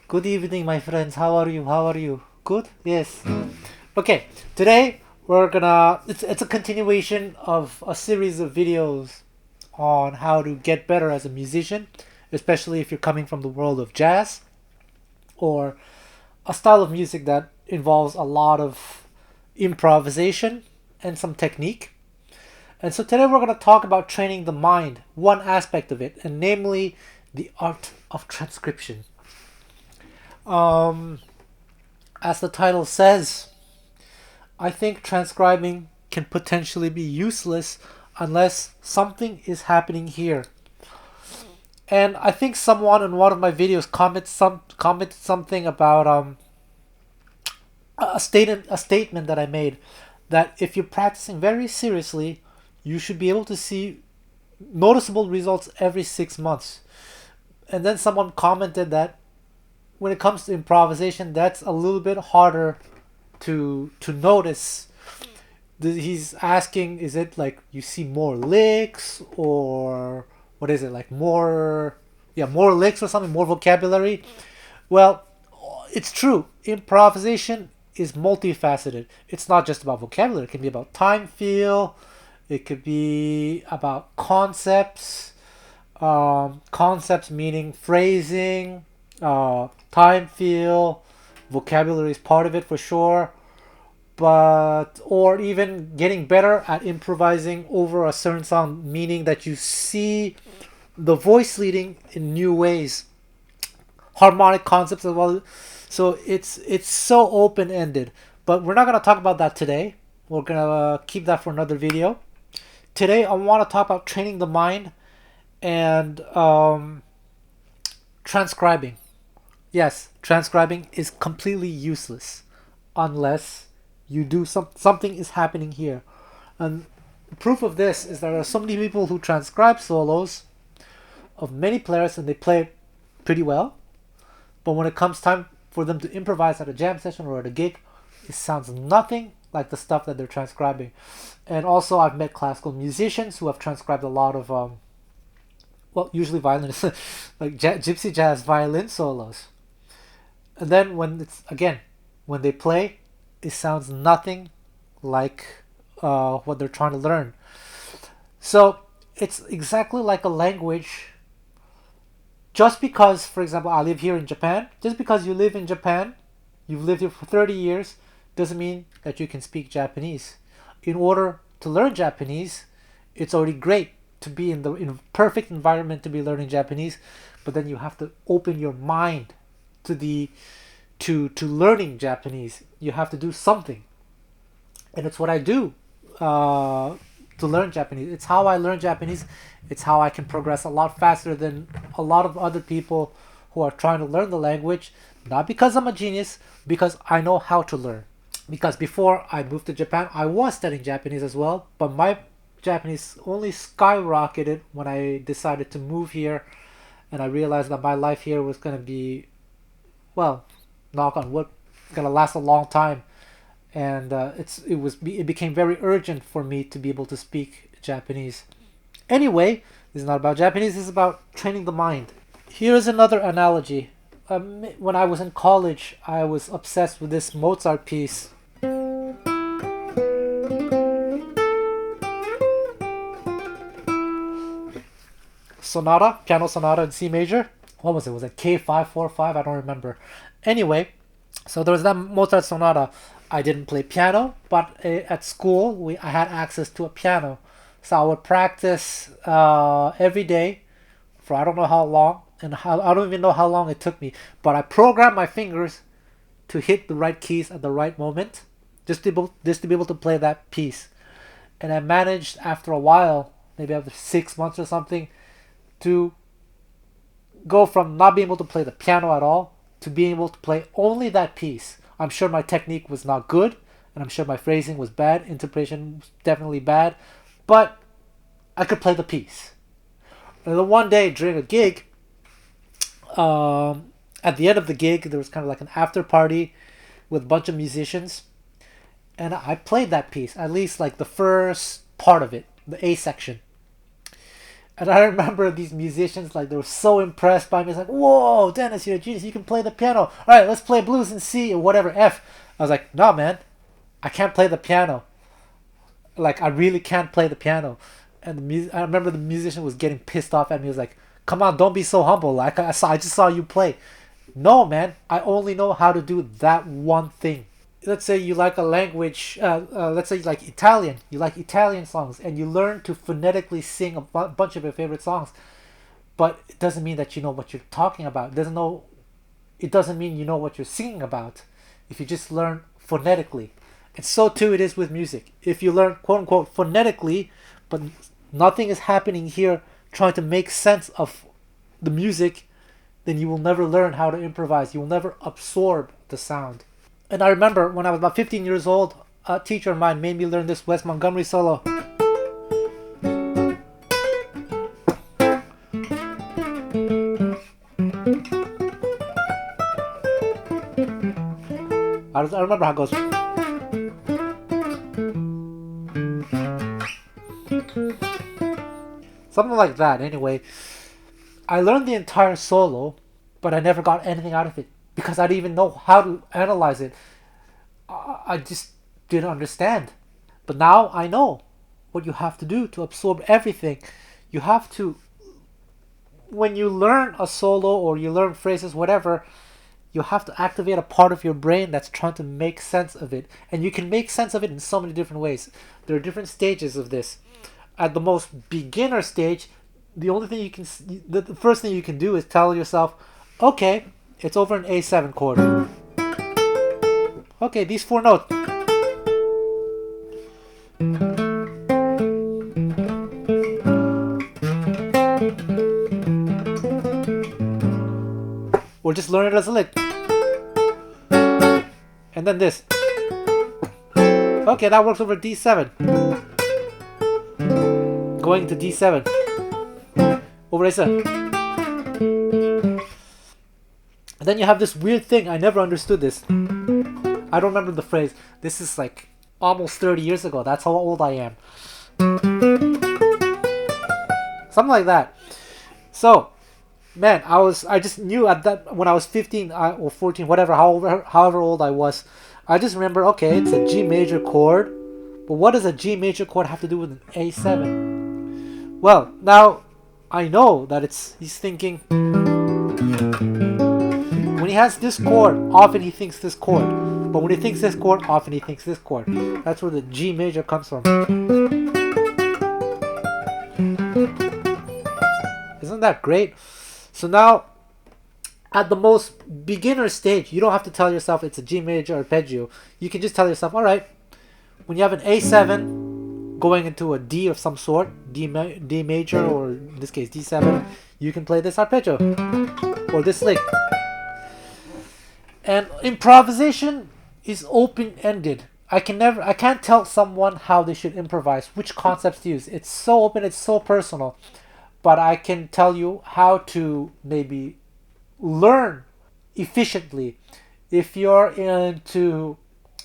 Good evening, my friends. How are you? How are you? Good? Yes. Okay, today we're gonna. It's a continuation of a series of videos on how to get better as a musician, especially if you're coming from the world of jazz or a style of music that involves a lot of improvisation and some technique. And so today we're going to talk about training the mind, one aspect of it, and namely the art of transcription. As the title says, I think transcribing can potentially be useless unless something is happening here. And I think someone in one of my videos commented something about a statement that I made, that if you're practicing very seriously, you should be able to see noticeable results every 6 months. And then someone commented that when it comes to improvisation, that's a little bit harder to notice. He's asking, is it like you see more licks, or what is it, like more licks or something, more vocabulary? Well, it's true. Improvisation is multifaceted. It's not just about vocabulary. It can be about time feel. It could be about concepts. Concepts meaning phrasing, time feel, vocabulary is part of it for sure. But or even getting better at improvising over a certain sound, meaning that you see the voice leading in new ways, harmonic concepts as well. So it's so open ended. But we're not gonna talk about that today. We're gonna keep that for another video. Today I want to talk about training the mind and transcribing. Yes, transcribing is completely useless unless you do something is happening here. And proof of this is there are so many people who transcribe solos of many players and they play pretty well, but when it comes time for them to improvise at a jam session or at a gig, it sounds nothing like the stuff that they're transcribing. And also I've met classical musicians who have transcribed a lot of usually violin like gypsy jazz violin solos, and then when they play, it sounds nothing like what they're trying to learn. So it's exactly like a language. Just because, for example, I live here in Japan, just because you live in Japan, you've lived here for 30 years, doesn't mean that you can speak Japanese. In order to learn Japanese, it's already great to be in a perfect environment to be learning Japanese, but then you have to open your mind to learning Japanese. You have to do something, and it's what I do to learn Japanese. It's how I learn Japanese. It's how I can progress a lot faster than a lot of other people who are trying to learn the language. Not because I'm a genius, because I know how to learn. Because before I moved to Japan, I was studying Japanese as well, but my Japanese only skyrocketed when I decided to move here, and I realized that my life here was going to be, well, knock on wood, going to last a long time. And it became very urgent for me to be able to speak Japanese. Anyway, this is not about Japanese, this is about training the mind. Here's another analogy. When I was in college, I was obsessed with this Mozart piece. Sonata, piano sonata in C major. What was it? Was it K545? I don't remember. Anyway, so there was that Mozart sonata. I didn't play piano, but at school I had access to a piano. So I would practice every day for I don't know how long, and I don't even know how long it took me. But I programmed my fingers to hit the right keys at the right moment, just to be able to play that piece. And I managed after a while, maybe after 6 months or something, to go from not being able to play the piano at all to being able to play only that piece. I'm sure my technique was not good, and I'm sure my phrasing was bad, interpretation was definitely bad, but I could play the piece. And then one day during a gig, at the end of the gig, there was kind of like an after party with a bunch of musicians, and I played that piece, at least like the first part of it, the A section. And I remember these musicians, like, they were so impressed by me. It's like, whoa, Dennis, you're a genius. You can play the piano. All right, let's play blues in C or whatever, F. I was like, no, man, I can't play the piano. Like, I really can't play the piano. And I remember the musician was getting pissed off at me. He was like, come on, don't be so humble. Like, I just saw you play. No, man, I only know how to do that one thing. Let's say you like a language, let's say you like Italian. You like Italian songs, and you learn to phonetically sing a bunch of your favorite songs. But it doesn't mean that you know what you're talking about. It doesn't mean you know what you're singing about if you just learn phonetically. And so too it is with music. If you learn quote unquote phonetically, but nothing is happening here trying to make sense of the music, then you will never learn how to improvise. You will never absorb the sound. And I remember when I was about 15 years old, a teacher of mine made me learn this Wes Montgomery solo. I remember how it goes. Something like that. Anyway, I learned the entire solo, but I never got anything out of it because I didn't even know how to analyze it. I just didn't understand. But now I know what you have to do to absorb everything. You have to, when you learn a solo or you learn phrases, whatever, you have to activate a part of your brain that's trying to make sense of it. And you can make sense of it in so many different ways. There are different stages of this. At the most beginner stage, the only thing you can, the first thing you can do is tell yourself, okay, it's over an A7 chord. Okay, these 4 notes. Or just learn it as a lick. And then this. Okay, that works over D7. Going to D7. Over A7. And then you have this weird thing. I never understood this. I don't remember the phrase. This is like almost 30 years ago. That's how old I am. Something like that. So, man, I just knew at that when I was 15 or 14, whatever, however old I was, I just remember, okay, it's a G major chord, but what does a G major chord have to do with an A7? Well, now I know that he's thinking, when he has this chord, often he thinks this chord, but when he thinks this chord, often he thinks this chord. That's where the G major comes from. Isn't that great? So now, at the most beginner stage, you don't have to tell yourself it's a G major or arpeggio. You can just tell yourself, all right, when you have an A7, going into a D of some sort, D major, or in this case D7, you can play this arpeggio or this lick. And improvisation is open-ended. I can't tell someone how they should improvise, which concepts to use. It's so open, it's so personal. But I can tell you how to maybe learn efficiently. If you're into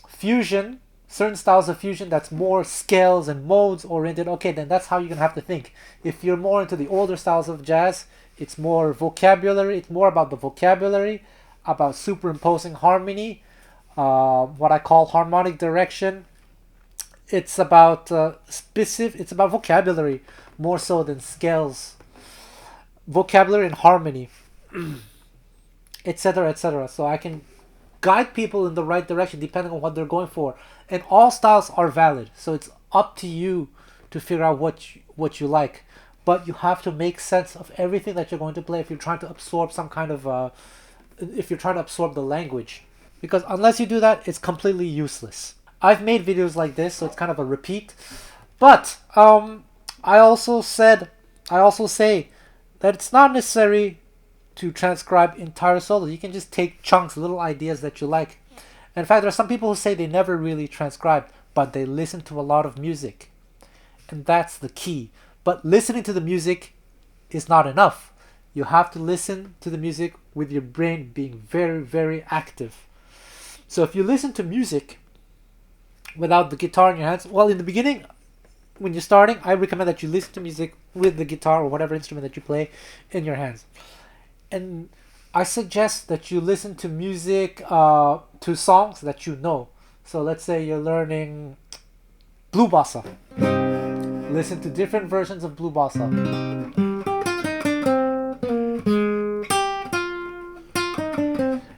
fusion, certain styles of fusion that's more scales and modes oriented, okay, then that's how you're gonna have to think. If you're more into the older styles of jazz, it's more vocabulary. It's more about the vocabulary, about superimposing harmony, what I call harmonic direction. It's about It's about vocabulary more so than scales. Vocabulary and harmony, etc., etc. So I can guide people in the right direction depending on what they're going for. And all styles are valid. So it's up to you to figure out what you like. But you have to make sense of everything that you're going to play if you're trying to absorb some kind of if you're trying to absorb the language. Because unless you do that, it's completely useless. I've made videos like this, so it's kind of a repeat. But I also say that it's not necessary to transcribe entire solos. You can just take chunks, little ideas that you like. In fact, there are some people who say they never really transcribe, but they listen to a lot of music. And that's the key. But listening to the music is not enough. You have to listen to the music with your brain being very, very active. So if you listen to music without the guitar in your hands, well, in the beginning, when you're starting, I recommend that you listen to music with the guitar or whatever instrument that you play in your hands. And I suggest that you listen to music, to songs that you know. So let's say you're learning blue bossa. Listen to different versions of blue bossa.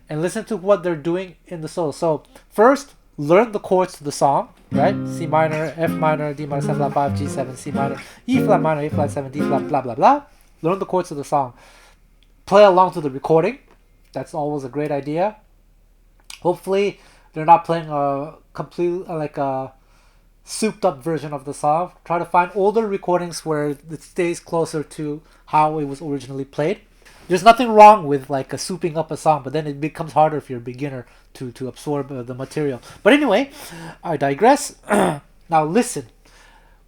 And listen to what they're doing in the solo. So first, learn the chords to the song, right? C minor, F minor, D minor 7 flat 5, G7, C minor, E flat minor, A flat 7, D flat, blah blah blah. Learn the chords to the song. Play along to the recording. That's always a great idea. Hopefully, they're not playing a complete like a souped up version of the song. Try to find older recordings where it stays closer to how it was originally played. There's nothing wrong with like souping up a song, but then it becomes harder if you're a beginner to absorb the material. But anyway, I digress. Now listen,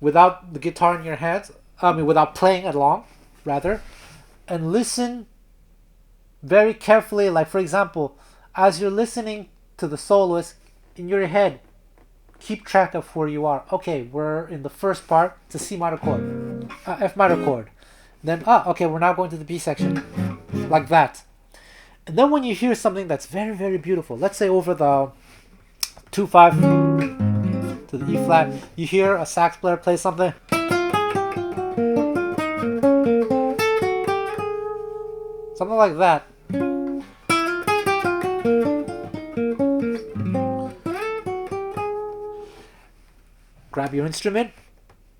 without the guitar in your hands, without playing along, rather, and listen very carefully. Like for example, as you're listening to the soloist in your head, keep track of where you are. Okay, we're in the first part. It's a C minor chord, F minor chord. Then okay, we're now going to the B section, like that. And then when you hear something that's very, very beautiful, let's say over the 2-5 to the E flat, you hear a sax player play something. Something like that. Grab your instrument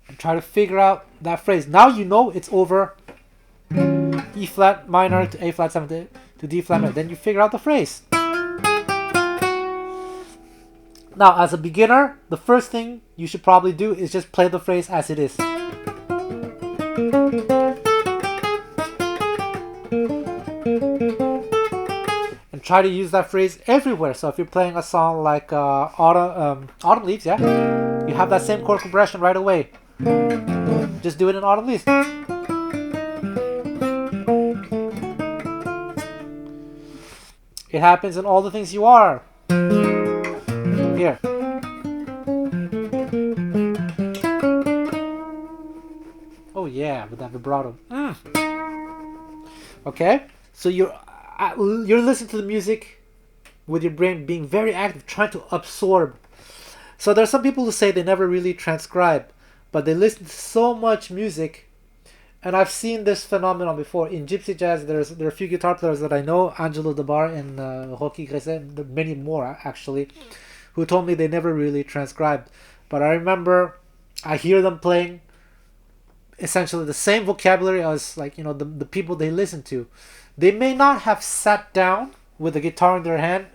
and try to figure out that phrase. Now you know it's over E flat minor to A flat 7 to D flat minor. Then you figure out the phrase. Now, as a beginner, the first thing you should probably do is just play the phrase as it is. And try to use that phrase everywhere. So if you're playing a song like Autumn Leaves, yeah, you have that same chord progression right away. Just do it in Autumn Leaves. It happens in all the things you are. Here. Oh yeah, with that vibrato. Okay, so you're listening to the music with your brain being very active, trying to absorb. So there are some people who say they never really transcribe, but they listen to so much music. And I've seen this phenomenon before. In Gypsy jazz, there are a few guitar players that I know, Angelo Debar and Rocky Gresset, and many more actually, who told me they never really transcribed. But I remember I hear them playing essentially the same vocabulary as the people they listen to. They may not have sat down with a guitar in their hand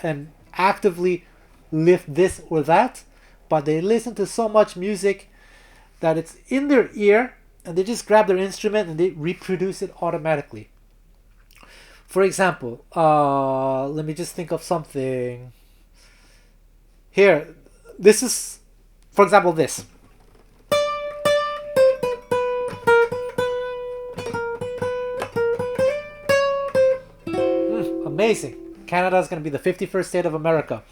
and actively lift this or that, but they listen to so much music that it's in their ear and they just grab their instrument and they reproduce it automatically. For example, let me just think of something. Here, this is, for example, this. Amazing. Canada is going to be the 51st state of America.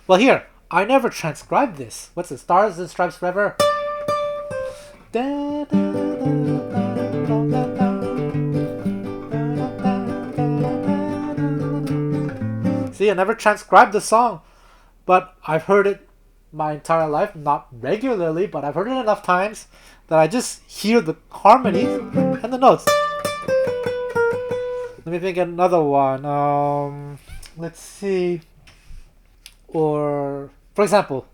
Well, here, I never transcribed this. What's it? Stars and Stripes Forever? See, I never transcribed the song, but I've heard it my entire life. Not regularly, but I've heard it enough times that I just hear the harmonies and the notes. Let me think of another one. Let's see. Or, for example,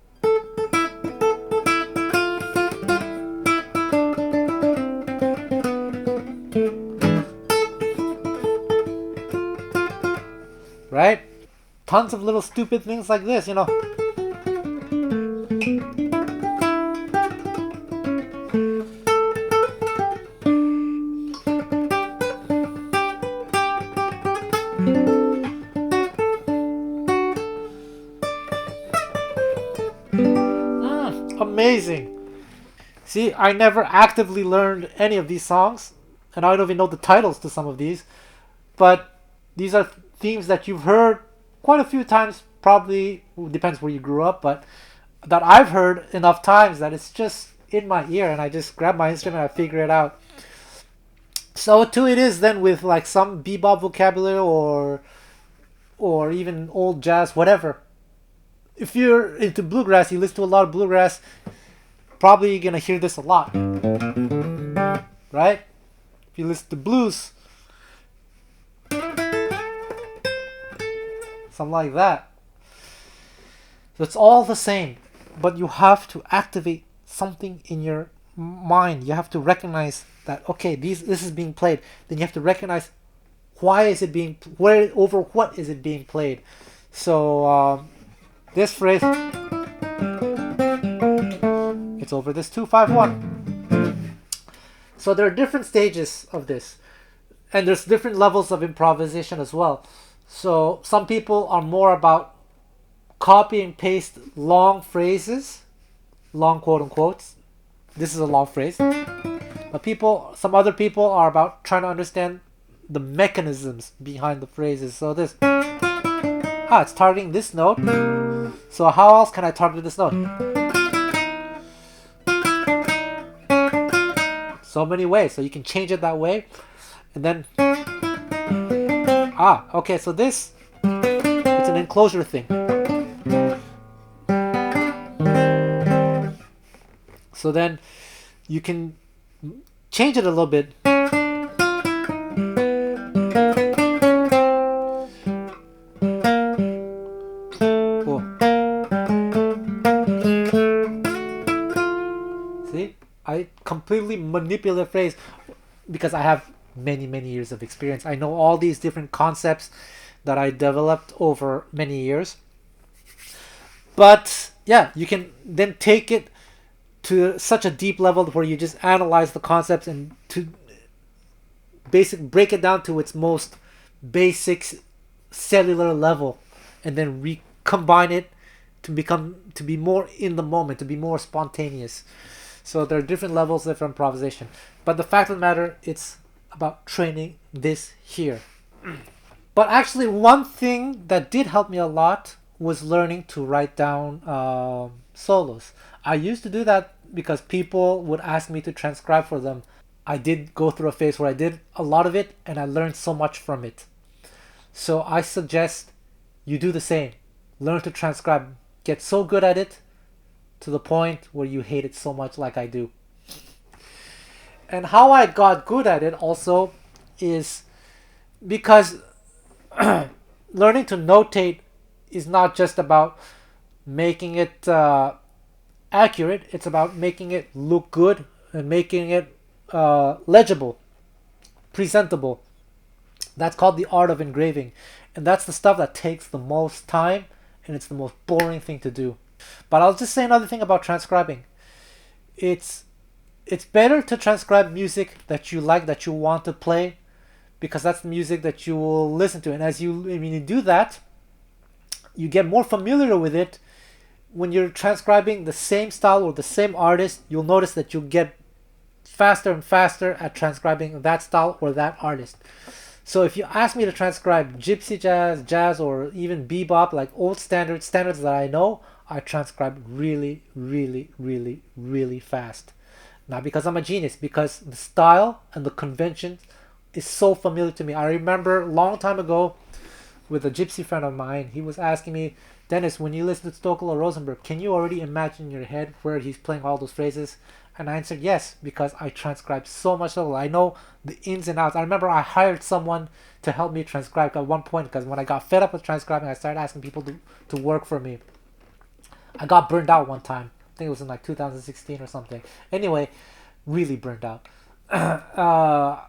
right? Tons of little stupid things like this, you know. Amazing. See, I never actively learned any of these songs, and I don't even know the titles to some of these, but these are themes that you've heard quite a few times, probably, depends where you grew up, but that I've heard enough times that it's just in my ear, and I just grab my instrument and I figure it out. So too it is then with like some bebop vocabulary or even old jazz, whatever. If you're into bluegrass, you listen to a lot of bluegrass, probably gonna hear this a lot, right? If you listen to blues, something like that. So it's all the same, but you have to activate something in your mind. You have to recognize that, okay, this is being played. Then you have to recognize why is it being, where, over what is it being played. So this phrase, it's over this 2-5-1. So there are different stages of this, and there's different levels of improvisation as well. So some people are more about copy and paste long phrases, long quote unquotes. This is a long phrase. But some other people are about trying to understand the mechanisms behind the phrases. So this, it's targeting this note. So how else can I target this note? So many ways. So you can change it that way. And then, okay, so this, it's an enclosure thing. So then you can change it a little bit. Cool. See? I completely manipulate phrase because I have many years of experience. I know all these different concepts that I developed over many years. But yeah, you can then take it to such a deep level where you just analyze the concepts and to break it down to its most basic cellular level, and then recombine it to be more in the moment, to be more spontaneous. So there are different levels of improvisation. But the fact of the matter, it's about training this here. But actually, one thing that did help me a lot was learning to write down solos. I used to do that because people would ask me to transcribe for them. I did go through a phase where I did a lot of it, and I learned so much from it. So I suggest you do the same. Learn to transcribe. Get so good at it to the point where you hate it so much like I do. And how I got good at it also is because learning to notate is not just about making it accurate. It's about making it look good and making it legible, presentable. That's called the art of engraving. And that's the stuff that takes the most time, and it's the most boring thing to do. But I'll just say another thing about transcribing. It's It's better to transcribe music that you like, that you want to play, because that's the music that you will listen to. And when you do that, you get more familiar with it. When you're transcribing the same style or the same artist, you'll notice that you'll get faster and faster at transcribing that style or that artist. So if you ask me to transcribe gypsy jazz, or even bebop, like old standards that I know, I transcribe really, really, really, really fast. Not because I'm a genius, because the style and the convention is so familiar to me. I remember a long time ago with a gypsy friend of mine, he was asking me, Dennis, when you listen to Stockel or Rosenberg, can you already imagine in your head where he's playing all those phrases? And I answered yes, because I transcribe so much of it. I know the ins and outs. I remember I hired someone to help me transcribe at one point, because when I got fed up with transcribing, I started asking people to work for me. I got burned out one time. I think it was in like 2016 or something. Anyway, really burned out. I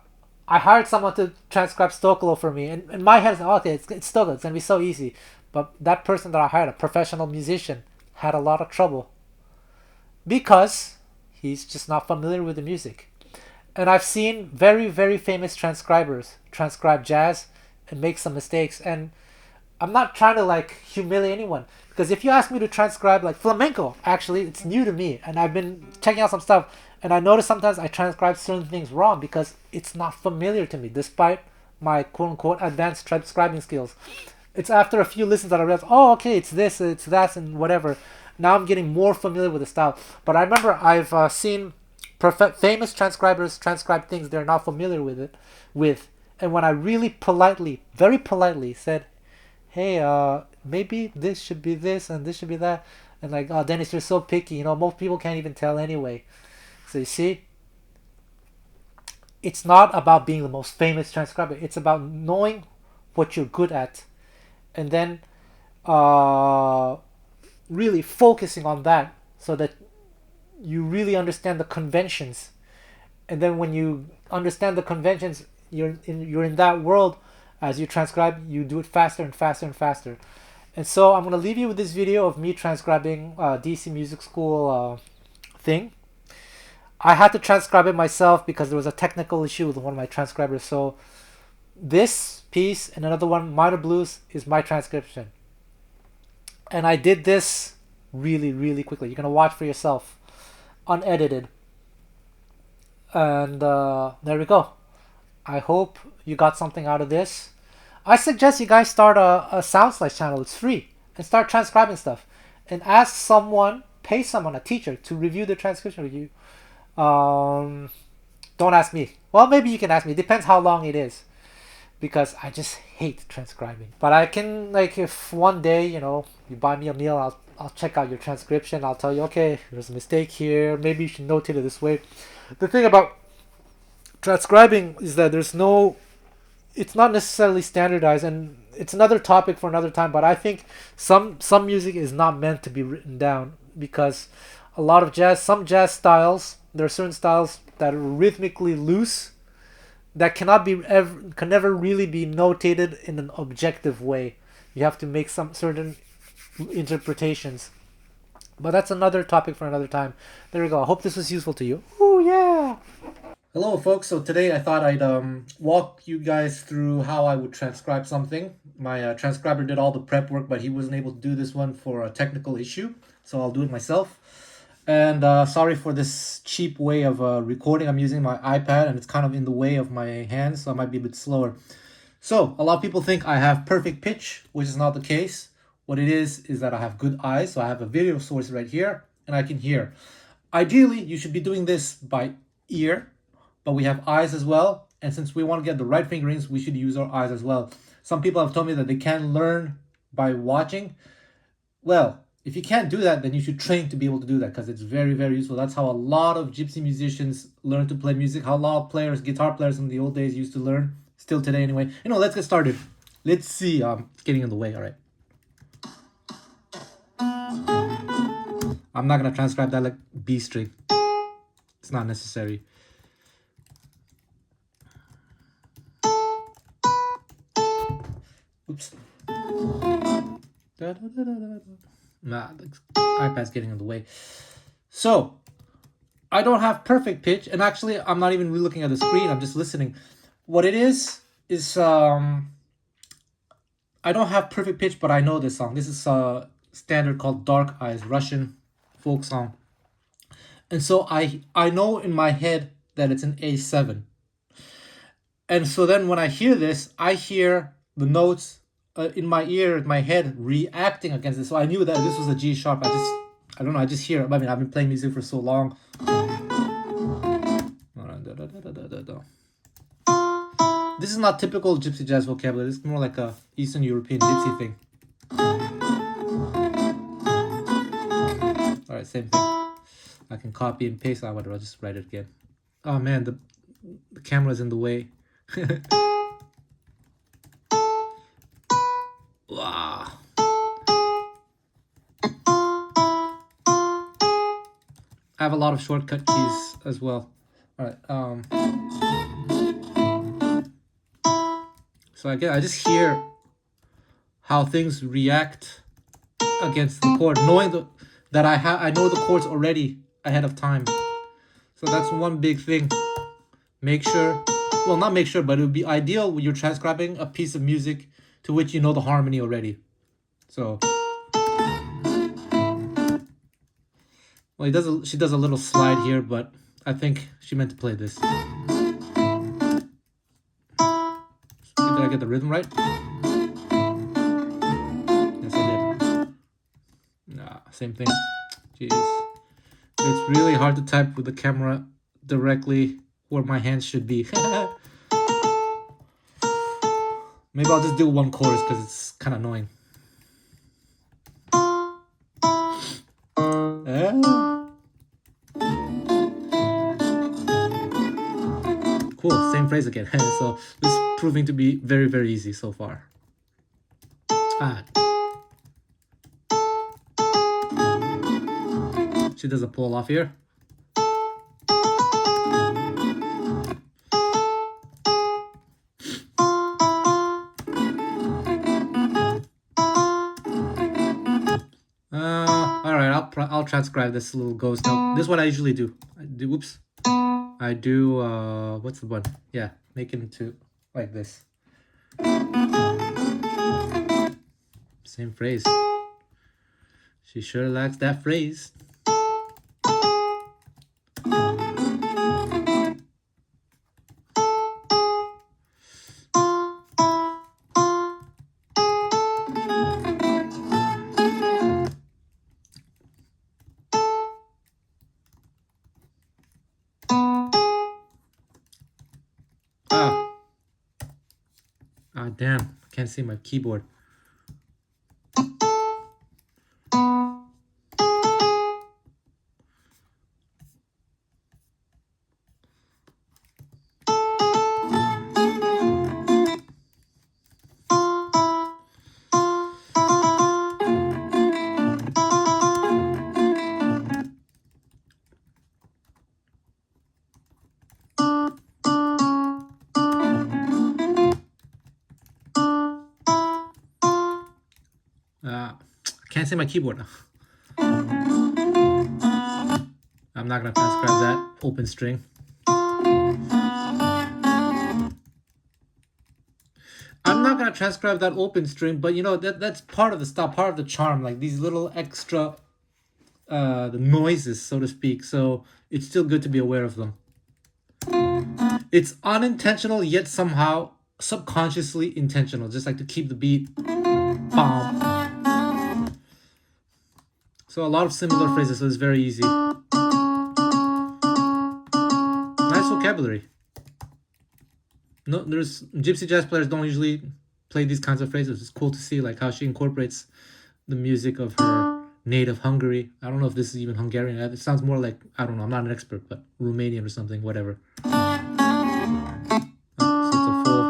hired someone to transcribe Stokolo for me, and in my head, okay, it's Stokolo, it's gonna be so easy. But that person that I hired, a professional musician, had a lot of trouble because he's just not familiar with the music. And I've seen very, very famous transcribers transcribe jazz and make some mistakes. And I'm not trying to like humiliate anyone, because if you ask me to transcribe like flamenco, actually, it's new to me, and I've been checking out some stuff, and I notice sometimes I transcribe certain things wrong because it's not familiar to me, despite my quote unquote advanced transcribing skills. It's after a few listens that I realize, oh, okay, it's this, it's that, and whatever. Now I'm getting more familiar with the style. But I remember I've seen famous transcribers transcribe things they're not familiar with. And when I really politely, very politely said, hey, maybe this should be this and this should be that, and like, oh, Dennis, you're so picky. Most people can't even tell anyway. So you see, it's not about being the most famous transcriber. It's about knowing what you're good at, and then really focusing on that, so that you really understand the conventions. And then when you understand the conventions, you're in that world. As you transcribe, you do it faster and faster and faster. And so I'm going to leave you with this video of me transcribing DC Music School thing. I had to transcribe it myself because there was a technical issue with one of my transcribers. So this piece and another one, Minor Blues, is my transcription. And I did this really, really quickly. You're going to watch for yourself, unedited. And there we go. I hope you got something out of this. I suggest you guys start a SoundSlice channel. It's free. And start transcribing stuff. And ask someone, pay someone, a teacher, to review the transcription with you. Don't ask me. Well, maybe you can ask me. It depends how long it is, because I just hate transcribing. But I can, like, if one day, you buy me a meal, I'll check out your transcription. I'll tell you, okay, there's a mistake here. Maybe you should notate it this way. The thing about transcribing is that it's not necessarily standardized, and it's another topic for another time. But I think some music is not meant to be written down, because a lot of some jazz styles, there are certain styles that are rhythmically loose that can never really be notated in an objective way. You have to make some certain interpretations. But that's another topic for another time. There we go. I hope this was useful to you. Oh yeah. Hello folks, so today I thought I'd walk you guys through how I would transcribe something. My transcriber did all the prep work, but he wasn't able to do this one for a technical issue, so I'll do it myself. And sorry for this cheap way of recording. I'm using my iPad and it's kind of in the way of my hands, so I might be a bit slower. So a lot of people think I have perfect pitch, which is not the case. What it is that I have good eyes, so I have a video source right here and I can hear. Ideally, you should be doing this by ear, but we have eyes as well. And since we want to get the right fingerings, we should use our eyes as well. Some people have told me that they can learn by watching. Well, if you can't do that, then you should train to be able to do that, because it's very, very useful. That's how a lot of gypsy musicians learn to play music, how a lot of guitar players in the old days used to learn, still today anyway. Let's get started. Let's see. It's getting in the way, all right. I'm not going to transcribe that like B string. It's not necessary. Oops. Nah, the iPad's getting in the way. So, I don't have perfect pitch, and actually I'm not even looking at the screen, I'm just listening. What it is I don't have perfect pitch, but I know this song. This is a standard called Dark Eyes, Russian folk song. And so I know in my head that it's an A7. And so then when I hear this, I hear the notes in my ear, in my head, reacting against it. So I knew that this was a G sharp. I don't know, I just hear it. I mean, I've been playing music for so long. This is not typical gypsy jazz vocabulary. This is more like a Eastern European gypsy thing. Alright, same thing. I can copy and paste. Whatever, I'll just write it again. Oh man, the camera's in the way. Wow. I have a lot of shortcut keys as well. Alright, so again, I just hear how things react against the chord, knowing that I know the chords already ahead of time. So that's one big thing. Make sure, well, not make sure, but it would be ideal when you're transcribing a piece of music to which you know the harmony already. So, well, she does a little slide here, but I think she meant to play this. Did I get the rhythm right? Yes, I did. Nah, same thing. Jeez. It's really hard to type with the camera directly where my hands should be. Maybe I'll just do one chorus because it's kind of annoying. Cool, same phrase again. So this is proving to be very, very easy so far. She does a pull off here. I'll transcribe this little ghost note. This is what I usually do. What's the one? Yeah, make it into like this. Same phrase. She sure likes that phrase. Damn, I can't see my keyboard. Can't see my keyboard now. I'm not gonna transcribe that open string. I'm not gonna transcribe that open string, but you know that's part of the style, part of the charm. Like these little extra, the noises, so to speak. So it's still good to be aware of them. It's unintentional yet somehow subconsciously intentional. Just like to keep the beat. Bam. So a lot of similar phrases, so it's very easy. Nice vocabulary. No, there's gypsy jazz players don't usually play these kinds of phrases. It's cool to see like how she incorporates the music of her native Hungary. I don't know if this is even Hungarian. It sounds more like, I don't know, I'm not an expert, but Romanian or something, whatever. So it's a full.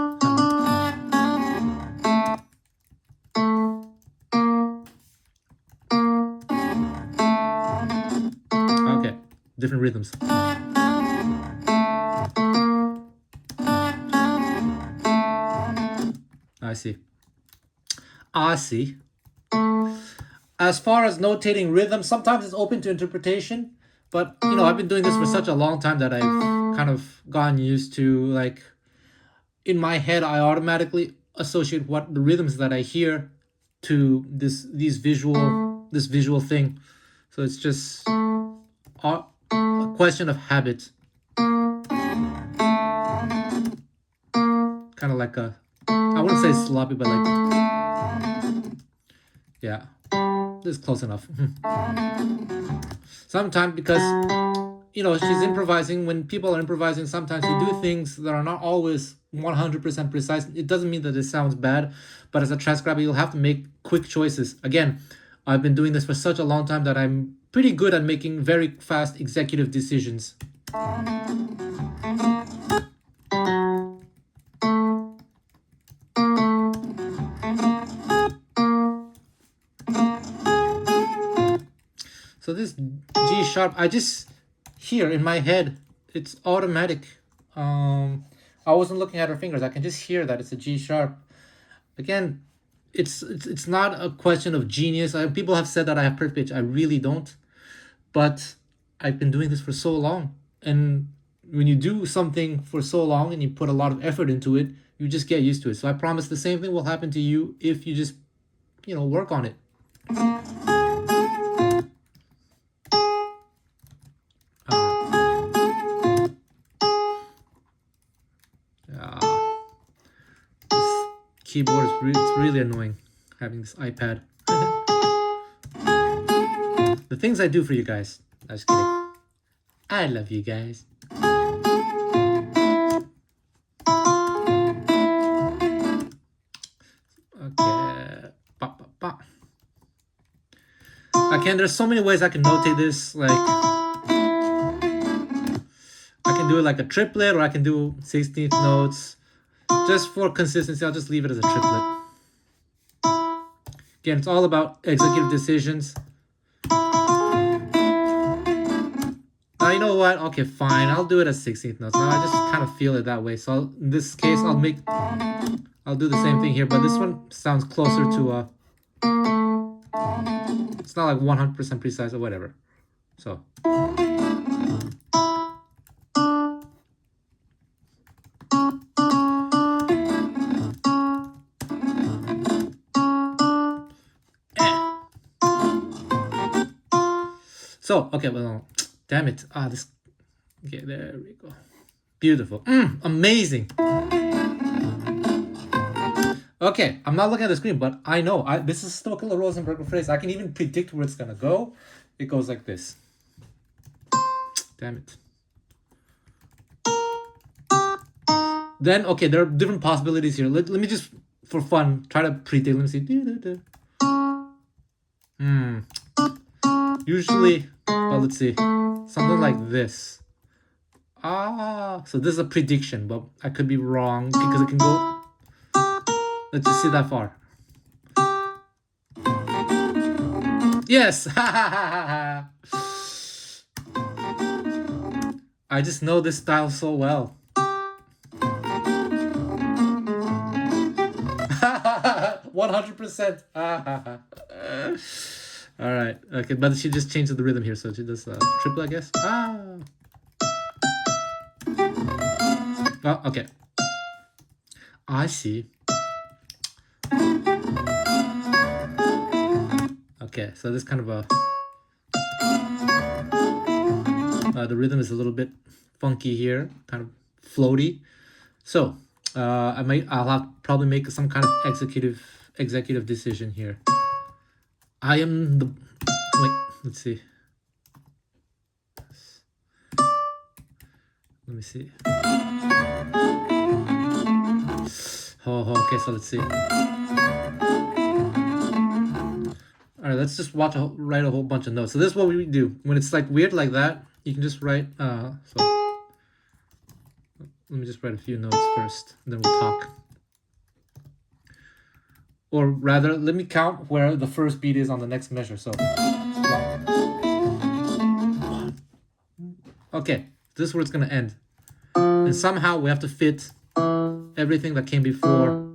Okay, different rhythms. I see. As far as notating rhythm, sometimes it's open to interpretation, But, you know, I've been doing this for such a long time that I've kind of gotten used to, like, in my head, I automatically associate what the rhythms that I hear to this visual thing. So it's just a question of habit. Kind of like a, I wouldn't say sloppy, but like, yeah, this is close enough. Sometimes, because, you know, she's improvising. When people are improvising, sometimes you do things that are not always 100% precise. It doesn't mean that it sounds bad, but as a transcriber, you'll have to make quick choices. Again, I've been doing this for such a long time that I'm pretty good at making very fast executive decisions. So this G sharp, I just hear in my head, it's automatic. I wasn't looking at her fingers. I can just hear that it's a G sharp. Again, it's not a question of genius. People have said that I have perfect pitch. I really don't. But I've been doing this for so long. And when you do something for so long and you put a lot of effort into it, you just get used to it. So I promise the same thing will happen to you if you just, you know, work on it. Keyboard is it's really annoying having this iPad. The things I do for you guys. I'm just kidding. I love you guys. Okay. Again, there's so many ways I can notate this. Like, I can do it like a triplet, or I can do 16th notes. Just for consistency, I'll just leave it as a triplet. Again, it's all about executive decisions. Now, you know what? Okay, fine. I'll do it as 16th notes. Now, I just kind of feel it that way. So in this case, I'll do the same thing here. But this one sounds closer to it's not like 100% precise or whatever. So. So, okay, well, damn it. Okay, there we go. Beautiful. Amazing. Okay, I'm not looking at the screen, but I know. This is still a Rosenberger phrase. I can even predict where it's going to go. It goes like this. Damn it. Then, okay, there are different possibilities here. Let me just, for fun, try to predict. Let me see. Usually, well, let's see, something like this. So this is a prediction, but I could be wrong because it can go. Let's just see that far. Yes. I just know this style so well. 100%. All right. Okay, but she just changed the rhythm here, so she does triple, I guess. Oh, okay. I see. Okay, so this kind of the rhythm is a little bit funky here, kind of floaty. So I'll have probably make some kind of executive decision here. I am the, wait, let's see. Let me see. Okay, so let's see. All right, let's just write a whole bunch of notes. So this is what we do. When it's like weird like that, you can just write, so let me just write a few notes first, and then we'll talk. Or rather, let me count where the first beat is on the next measure. So, okay, this is where it's gonna end. And somehow we have to fit everything that came before.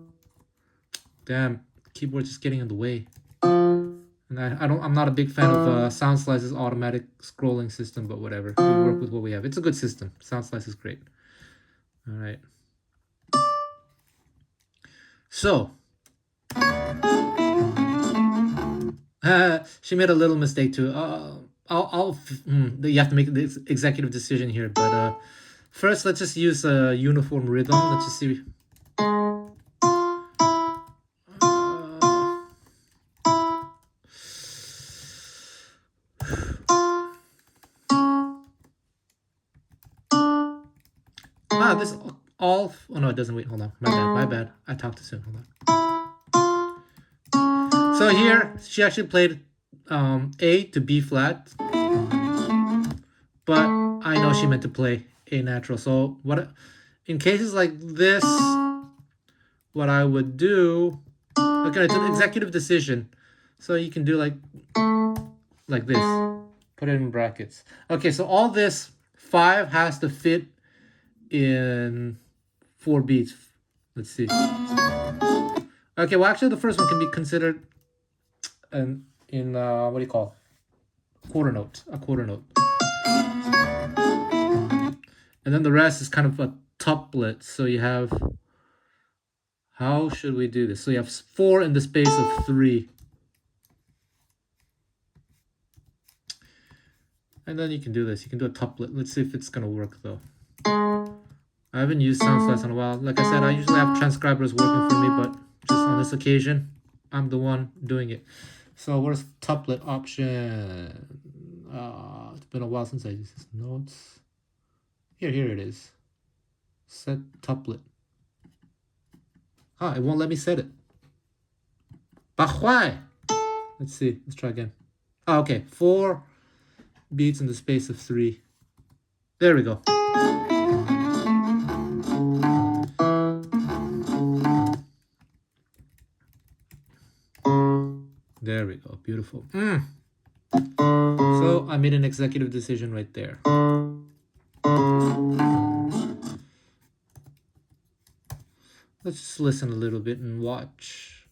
Damn, keyboard's just getting in the way. And I'm not a big fan of Sound Slice's automatic scrolling system, but whatever. We work with what we have. It's a good system. Sound Slice is great. All right. So she made a little mistake too. You have to make the executive decision here, but first let's just use a uniform rhythm. Let's just see. This all. Oh no, it doesn't. Wait, hold on. My bad. I talked too soon. Hold on. So here she actually played A to B flat, but I know she meant to play A natural. So what? In cases like this, what I would do. Okay, it's an executive decision, so you can do like this. Put it in brackets. Okay, so all this 5 has to fit in 4 beats. Let's see. Okay, well actually the first one can be considered in what do you call quarter note, a quarter note, and then the rest is kind of a tuplet. So you have, how should we do this? So you have 4 in the space of 3, and then you can do this. You can do a tuplet. Let's see if it's gonna work though. I haven't used Sound Slice in a while. Like I said, I usually have transcribers working for me, but just on this occasion, I'm the one doing it. So where's tuplet option? It's been a while since I used this. Notes. Here it is. Set tuplet. It won't let me set it. But why? Let's see. Let's try again. Okay. 4 beats in the space of 3. There we go. There we go. Beautiful. So I made an executive decision right there. Let's just listen a little bit and watch.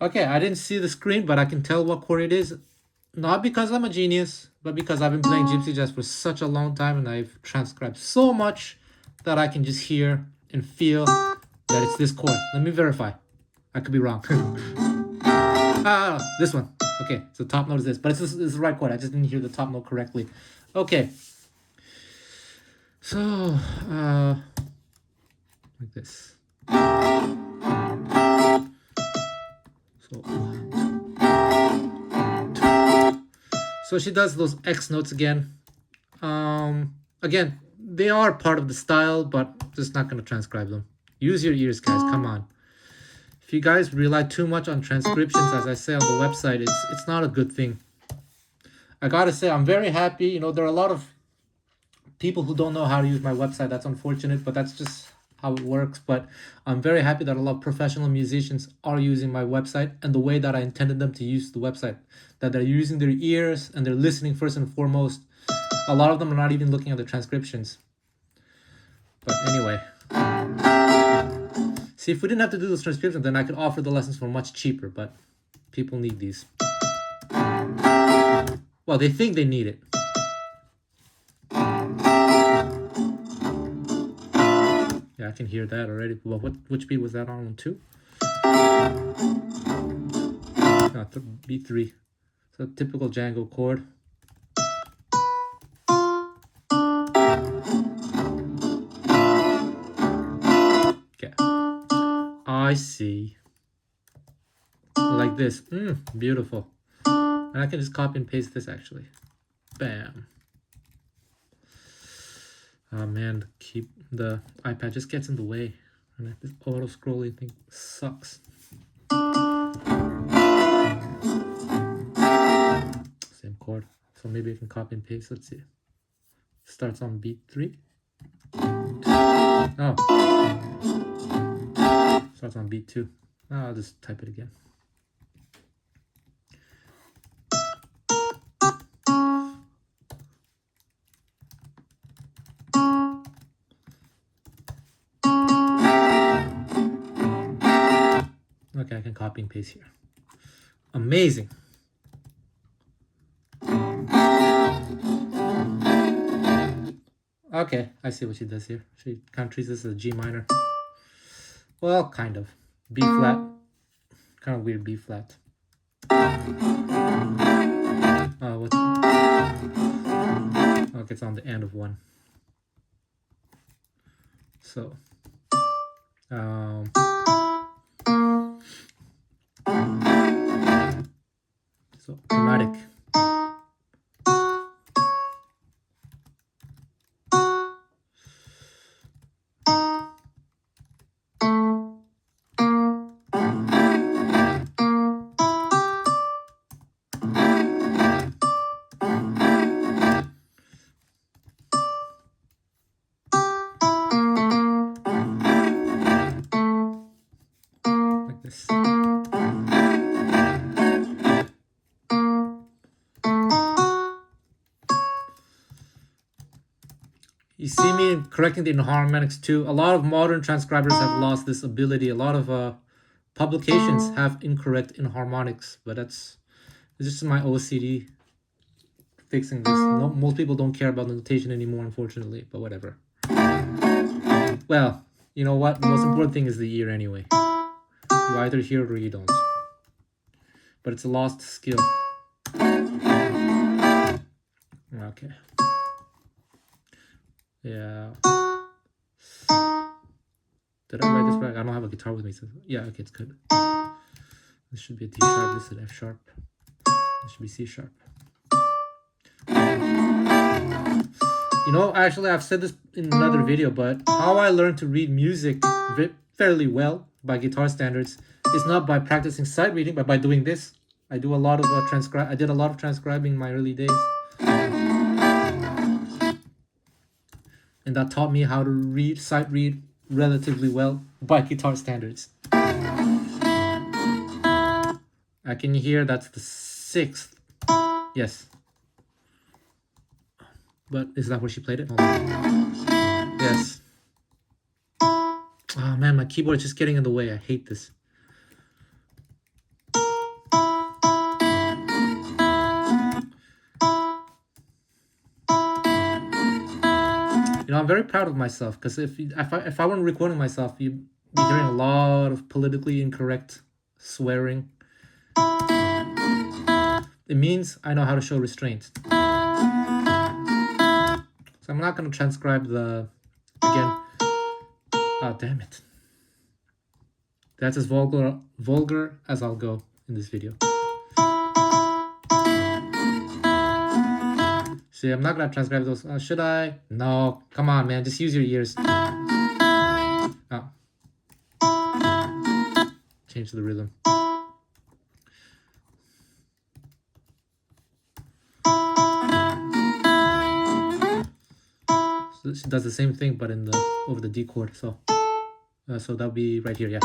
Okay, I didn't see the screen, but I can tell what chord it is. Not because I'm a genius, but because I've been playing Gypsy Jazz for such a long time and I've transcribed so much that I can just hear and feel that it's this chord. Let me verify. I could be wrong. This one. Okay, so top note is this, but it's the right chord. I just didn't hear the top note correctly. Okay. So, like this. So she does those X notes again. Again, they are part of the style, but just not going to transcribe them. Use your ears, guys. Come on. If you guys rely too much on transcriptions, as I say on the website, it's not a good thing. I gotta say, I'm very happy. You know, there are a lot of people who don't know how to use my website. That's unfortunate, but that's just how it works. But I'm very happy that a lot of professional musicians are using my website and the way that I intended them to use the website. That they're using their ears and they're listening first and foremost. A lot of them are not even looking at the transcriptions. But anyway. See, if we didn't have to do those transcriptions, then I could offer the lessons for much cheaper, but people need these. Well, they think they need it. Yeah, I can hear that already. Well, which beat was that on? 2? No, beat 3. So typical Django chord. Okay. I see. Like this. Beautiful. And I can just copy and paste this actually. Bam. Oh man, keep the iPad just gets in the way. And this auto scrolling thing sucks. Same chord. So maybe I can copy and paste. Let's see. Starts on beat 3. Oh. Starts on beat 2. I'll just type it again. Okay, I can copy and paste here. Amazing. Okay, I see what she does here. She kind of treats this as a G minor. Well, kind of. B flat. Kind of weird B flat. What's... Okay, it's on the end of one. So, so chromatic. Like this. You see me correcting the enharmonics too. A lot of modern transcribers have lost this ability. A lot of publications have incorrect enharmonics, but it's just my OCD fixing this. Most people don't care about the notation anymore, unfortunately, but whatever. Well, you know what? The most important thing is the ear anyway. You either hear it or you don't. But it's a lost skill. Okay. Yeah. Did I write this right? I don't have a guitar with me. So yeah, okay, it's good. This should be a D sharp. This is an F sharp. This should be C sharp. You know, actually, I've said this in another video, but how I learned to read music fairly well by guitar standards is not by practicing sight reading, but by doing this. I do a lot of I did a lot of transcribing in my early days. And that taught me how to sight read relatively well by guitar standards. I can hear that's the 6th. Yes. But is that where she played it? Hold on. Yes. Oh man, my keyboard is just getting in the way. I hate this. You know, I'm very proud of myself because if I weren't recording myself, you'd be hearing a lot of politically incorrect swearing. It means I know how to show restraint. So I'm not going to transcribe again. Oh, damn it. That's as vulgar as I'll go in this video. See, I'm not going to transcribe those. Should I? No. Come on, man. Just use your ears. Oh. Change the rhythm. So she does the same thing, but over the D chord. So that'll be right here, yeah.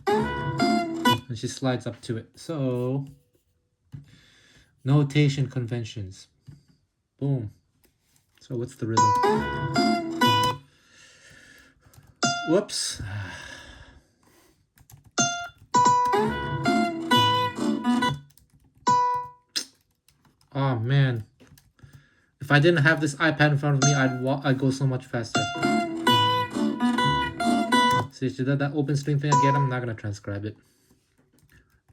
And she slides up to it. So notation conventions. Boom. So what's the rhythm? Whoops. Oh man. If I didn't have this iPad in front of me, I'd go so much faster. See, she did that open string thing again. I'm not gonna transcribe it.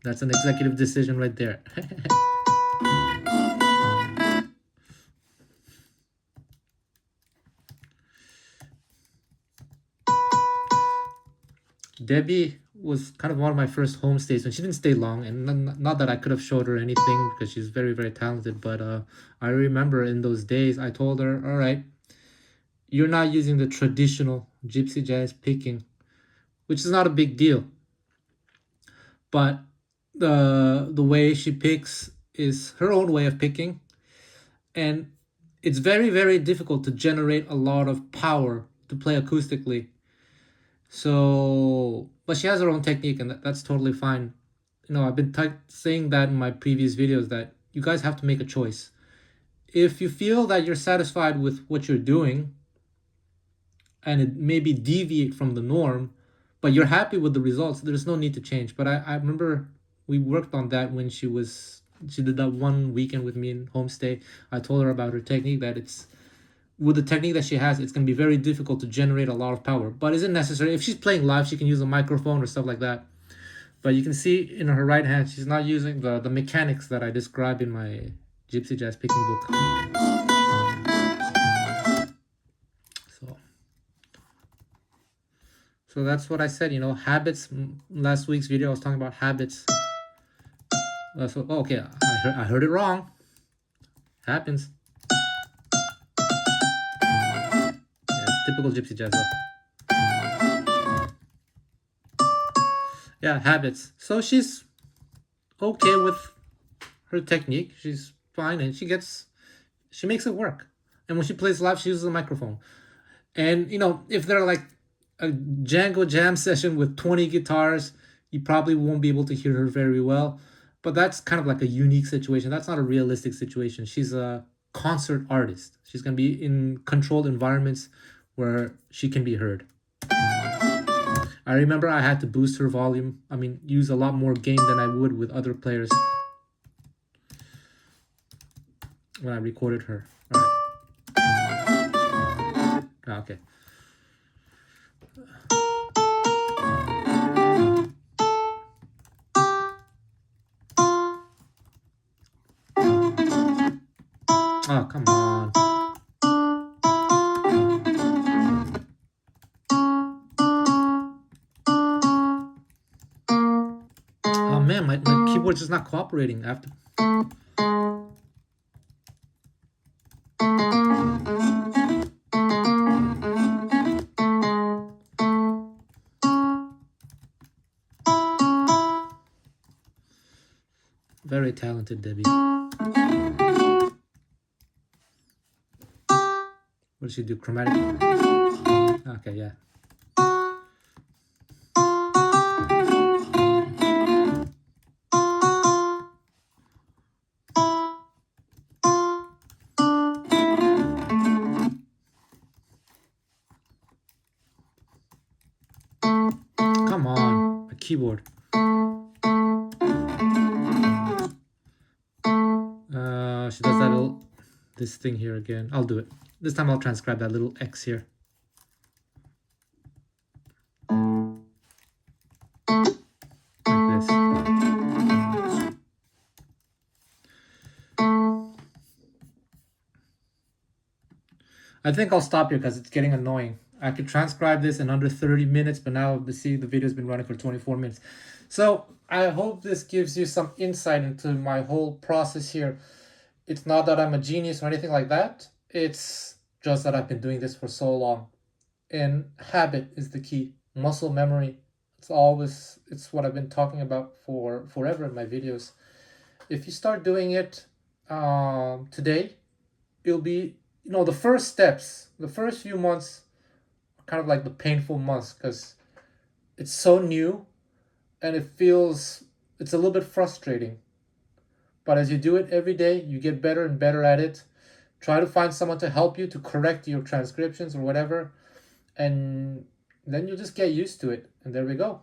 That's an executive decision right there. Debbie was kind of one of my first homestays, and she didn't stay long, and not that I could have showed her anything because she's very, very talented, but I remember in those days I told her, all right, you're not using the traditional gypsy jazz picking, which is not a big deal, but the way she picks is her own way of picking, and it's very, very difficult to generate a lot of power to play acoustically. So, but she has her own technique, and that's totally fine. You know, I've been saying that in my previous videos that you guys have to make a choice. If you feel that you're satisfied with what you're doing, and it maybe deviate from the norm, but you're happy with the results, there's no need to change. But I remember we worked on that when she did that one weekend with me in Homestay. I told her about her technique, that it's with the technique that she has, it's going to be very difficult to generate a lot of power, but isn't necessary. If she's playing live, she can use a microphone or stuff like that. But you can see in her right hand, she's not using the mechanics that I describe in my Gypsy Jazz picking book. So that's what I said, you know, habits. Last week's video, I was talking about habits. So, oh, okay, I heard it wrong. Happens. Yeah, it's typical Gypsy Jazz though. Yeah, habits. So she's okay with her technique. She's fine, and she makes it work. And when she plays live, she uses a microphone. And, you know, if they're like a Django jam session with 20 guitars, you probably won't be able to hear her very well. But that's kind of like a unique situation. That's not a realistic situation. She's a concert artist. She's going to be in controlled environments where she can be heard. I remember I had to boost her volume. I mean, use a lot more gain than I would with other players when I recorded her. All right. Okay. Oh, come on. Oh man, my keyboard's just not cooperating after. Very talented, Debbie. What does she do? Chromatic? Okay, yeah. Come on, my keyboard. She does that this thing here again. I'll do it. This time I'll transcribe that little X here. Like this. I think I'll stop here because it's getting annoying. I could transcribe this in under 30 minutes, but now the video's been running for 24 minutes. So I hope this gives you some insight into my whole process here. It's not that I'm a genius or anything like that. It's just that I've been doing this for so long. And habit is the key. Muscle memory. It's what I've been talking about for forever in my videos. If you start doing it today, it'll be, you know, the first steps, the first few months are kind of like the painful months because it's so new and it's a little bit frustrating. But as you do it every day, you get better and better at it. Try to find someone to help you to correct your transcriptions or whatever. And then you'll just get used to it. And there we go.